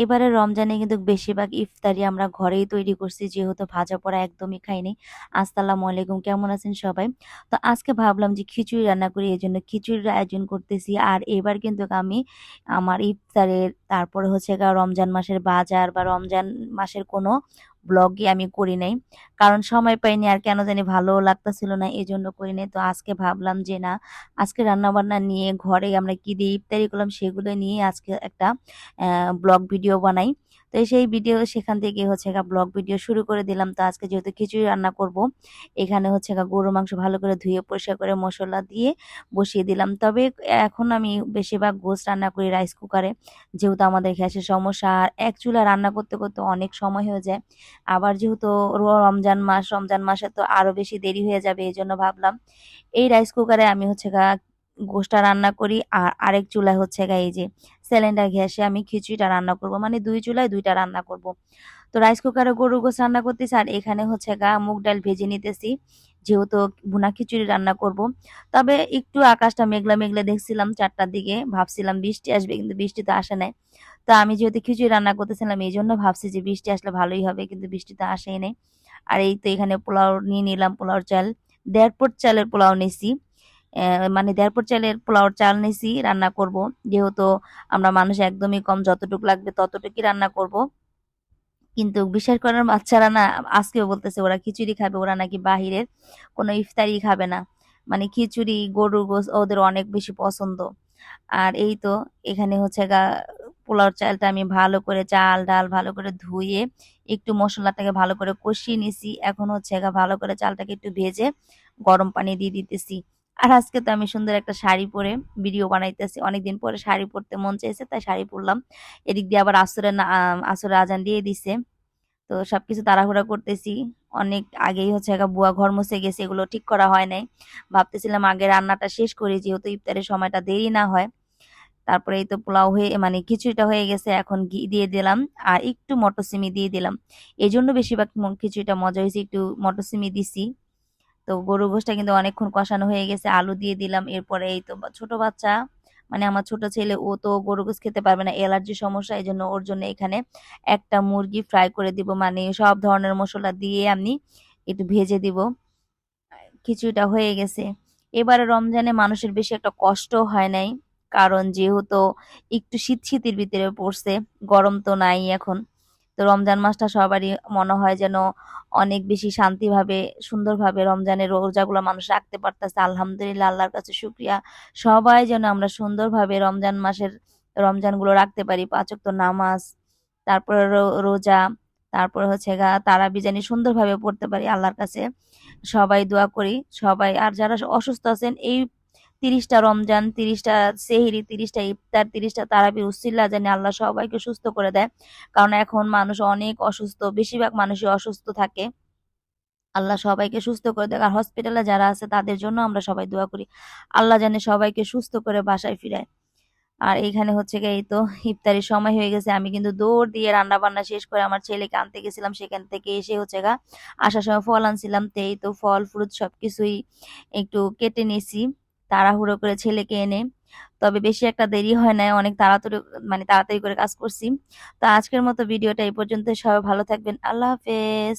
এবারে রমজানে কিন্তু বেশিরভাগ ইফতারি আমরা ঘরেই তৈরি করছি যেহেতু ভাজা পোড়া একদমই খাইনি। আসসালামু আলাইকুম, কেমন আছেন সবাই? তো আজকে ভাবলাম যে খিচুড়ি রান্না করি, এজন্য খিচুড়ির আয়োজন করতেছি। আর এবার কিন্তু আমি আমার ইফতারের তারপরে হচ্ছে রমজান মাসের বাজার বা রমজান মাসের কোনো ব্লগই আমি করি নাই। কারণ সময় পাইনি আর কেন জানি ভালোও লাগতেছিল না, এজন্য করি নাই। তো আজকে ভাবলাম যে না, আজকে রান্নাবান্না নিয়ে ঘরে আমরা কি দিয়ে ইফতারি করলাম সেগুলো নিয়ে আজকে একটা ব্লগ ভিডিও বানাই। তো সেই ভিডিও সেখান থেকে হচ্ছে ব্লগ ভিডিও শুরু করে দিলাম। তো আজকে যেহেতু খিচুড়ি রান্না করব, এখানে হচ্ছে গরুর মাংস ভালো করে ধুয়ে পরিষ্কার করে মসলা দিয়ে বসিয়ে দিলাম। তবে এখন আমি বেশিরভাগ গোশত রান্না করি রাইস কুকারে, যেহেতু আমাদের গ্যাসের সমস্যা। আর এক চুলায় রান্না করতে করতে অনেক সময় হয়ে যায়। আবার যেহেতু রমজান মাসে তো আরো বেশি দেরি হয়ে যাবে, এজন্য ভাবলাম এই রাইস কুকারে আমি হচ্ছে গোশতটা রান্না করি। আর আরেক চুলায় হচ্ছে এই যে সিলিন্ডার গ্যাসে আমি খিচুড়িটা রান্না করব, মানে ২ চুলায় ২ টা রান্না করব। তো রাইস কুকারে গরুর গোশত রান্না করতেছি আর এখানে হচ্ছে মুগ ডাল ভেজে নিতেছি, যেহেতু ভুনা খিচুড়ি রান্না করব। তবে একটু আকাশটা মেঘলা মেঘলা দেখছিলাম ৪টার দিকে, ভাবছিলাম বৃষ্টি আসবে, কিন্তু বৃষ্টি তো আসে নাই। তো আমি যেহেতু খিচুড়ি রান্না করতেছিলাম এই জন্য ভাবছি যে বৃষ্টি আসলে ভালোই হবে, কিন্তু বৃষ্টি তো আসেই নাই। আর এই তো এখানে পোলাও নিয়ে নিলাম, পোলাওর চাল ১.৫ পট চালের পোলাও নিছি। মানে ১.৫ পট চালের পোলাওর চাল নিছি রান্না করব। যেহেতু আমরা মানুষ একদমই কম, যতটুকু লাগবে ততটুকুই রান্না করব। কিন্তু বিশ্বাস করেন বাচ্চারা না আজকেও বলতেছে ওরা খিচুড়ি খাবে, ওরা নাকি বাহিরের কোনো ইফতারি খাবে না। মানে খিচুড়ি, গরুর গোশত ওদের অনেক বেশি পছন্দ। আর এই তো এখানে হচ্ছে পোলাওর চালটা আমি ভালো করে চাল ডাল ভালো করে ধুয়ে একটু মশলাটাকে ভালো করে কষিয়ে নিছি। এখন হচ্ছে ভালো করে চালটাকে একটু ভেজে গরম পানি দিয়ে দিতেছি। আর আজকে তো আমি সুন্দর একটা শাড়ি পরে ভিডিও বানাইতেছি, অনেকদিন পরে শাড়ি পরতে মন চাইছে তাই শাড়ি পরলাম। এদিক দিয়ে আবার আসরের আজান দিয়ে দিছে। তো সবকিছু তাড়াহুড়া করতেছি। অনেক আগেই হচ্ছে বুয়া ঘর মুছে গেছে, এগুলো ঠিক করা হয় নাই। ভাবতেছিলাম আগে রান্নাটা শেষ করি যেহেতু ইফতারের সময়টা দেরি না হয়। তারপরে এই তো পোলাও হয়ে মানে খিচুড়িটা হয়ে গেছে, এখন ঘি দিয়ে দিলাম আর একটু মটরশুঁটি দিয়ে দিলাম। এজন্য বেশিরভাগ খিচুড়িটা মজা হয়েছে, একটু মটরশুঁটি দিছি। তো গরুর গোশটা কিন্তু অনেকক্ষণ কষানো হয়ে গেছে, আলু দিয়ে দিলাম। এরপরে এই তো ছোট বাচ্চা, মানে আমার ছোট ছেলে, ও তো গরুর গোশত খেতে পারবে না, অ্যালার্জি সমস্যা, এই জন্য ওর জন্য এখানে একটা মুরগি ফ্রাই করে দিব, মানে সব ধরনের মশলা দিয়ে আমি একটু ভেজে দিব। খিচুড়িটা হয়ে গেছে। এবারে রমজানে মানুষের বেশি একটা কষ্ট হয় নাই, কারণ যেহেতু একটু শীত শীতের ভিতরে পড়ছে, গরম তো নাই এখন। তো রমজান মাসটা সবারই মনে হয় যেন অনেক বেশি শান্তিভাবে সুন্দরভাবে রমজানের রোজাগুলো মানুষ রাখতে পারতেছে। আলহামদুলিল্লাহ, আল্লাহর কাছে শুকরিয়া। সবাই যেন আমরা সুন্দরভাবে রমজান মাসের রমজানগুলো রাখতে পারি, ৫ ওয়াক্ত নামাজ, তারপরে রোজা, তারপরে হচ্ছে তারাবি জানি সুন্দরভাবে পড়তে পারি। আল্লাহর কাছে সবাই দোয়া করি। সবাই আর যারা অসুস্থ আছেন, এই ৩০টা রমজান, ৩০টা সেহরি, ৩০টা ইফতার, ৩০টা তারাবির উসিলা জানি আল্লাহ সবাইকে সুস্থ করে দেয়। কারণ এখন মানুষ অনেক অসুস্থ, বেশিরভাগ মানুষই অসুস্থ থাকে। আল্লাহ সবাইকে সুস্থ করে দেয়। আর হসপিটালে যারা আছে তাদের জন্য আমরা সবাই দোয়া করি। আল্লাহ জানে সবাইকে সুস্থ করে বাসায় ফিরায়। আর এইখানে হচ্ছে গিয়ে এই তো ইফতারির সময় হয়ে গেছে। আমি কিন্তু দৌড় দিয়ে রান্না বান্না শেষ করে আমার ছেলেকে আনতে গেছিলাম। সেখান থেকে এসে হচ্ছে আসার সময় ফল আনছিলাম। তো এই তো ফল ফ্রুট সবকিছুই একটু কেটে নিয়েছি তাড়াহুড়ো করে ছেলেকে এনে। তবে বেশি একটা দেরি হয় নাই, অনেক তাড়াতাড়ি, মানে তাড়াতাড়ি করে কাজ করছি। তো আজকের মতো ভিডিওটা এই পর্যন্ত। সবাই ভালো থাকবেন। আল্লাহ হাফেজ।